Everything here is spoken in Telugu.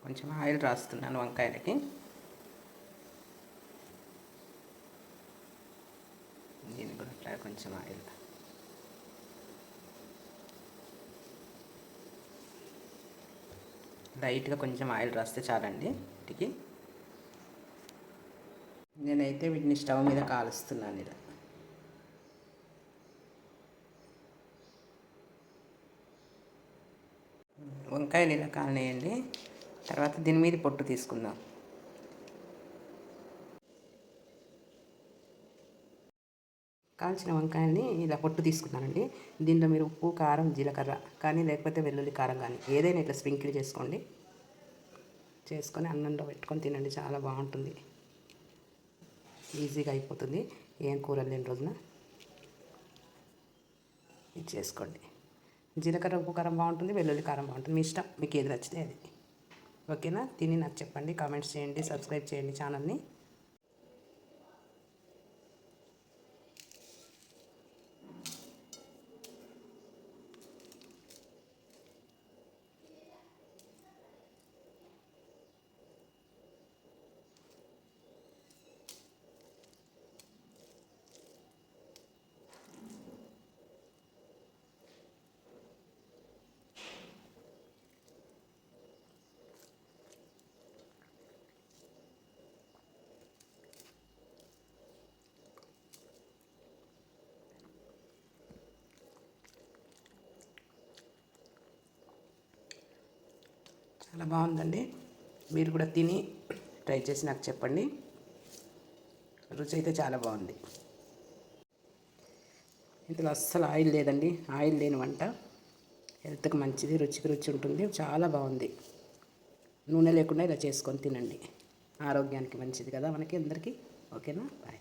కొంచెం ఆయిల్ రాస్తున్నాను వంకాయలకి. దీనికి కూడా అట్లా కొంచెం ఆయిల్. లైట్గా కొంచెం ఆయిల్ రాస్తే చాలండి వీటికి. నేనైతే వీటిని స్టవ్ మీద కాలుస్తున్నాను ఇలా. వంకాయలు ఇలా కాలనేయండి. తర్వాత దీని మీద పొట్టు తీసుకుందాం. కాల్చిన వంకాయల్ని ఇలా పొట్టు తీసుకున్నానండి. దీంట్లో మీరు ఉప్పు, కారం, జీలకర్ర కానీ లేకపోతే వెల్లుల్లి కారం కానీ ఏదైనా ఇట్లా స్ప్రింకిల్ చేసుకోండి. చేసుకొని అన్నంలో పెట్టుకొని తినండి, చాలా బాగుంటుంది. ఈజీగా అయిపోతుంది. ఏం కూరలు లేని రోజున ఇది చేసుకోండి. జీలకర్ర, ఉప్పు, కారం బాగుంటుంది, వెల్లుల్లి కారం బాగుంటుంది. మీ ఇష్టం, మీకు ఏది నచ్చితే అది. ఓకేనా? తిని నాకు చెప్పండి, కామెంట్స్ చేయండి, సబ్స్క్రైబ్ చేయండి ఛానల్ని. చాలా బాగుందండి. మీరు కూడా తిని ట్రై చేసి నాకు చెప్పండి. రుచి అయితే చాలా బాగుంది. ఇందులో అస్సలు ఆయిల్ లేదండి. ఆయిల్ లేని వంట హెల్త్కి మంచిది, రుచికి రుచి ఉంటుంది. చాలా బాగుంది. నూనె లేకుండా ఇలా చేసుకొని తినండి. ఆరోగ్యానికి మంచిది కదా మనకి అందరికీ. ఓకేనా? బాయ్.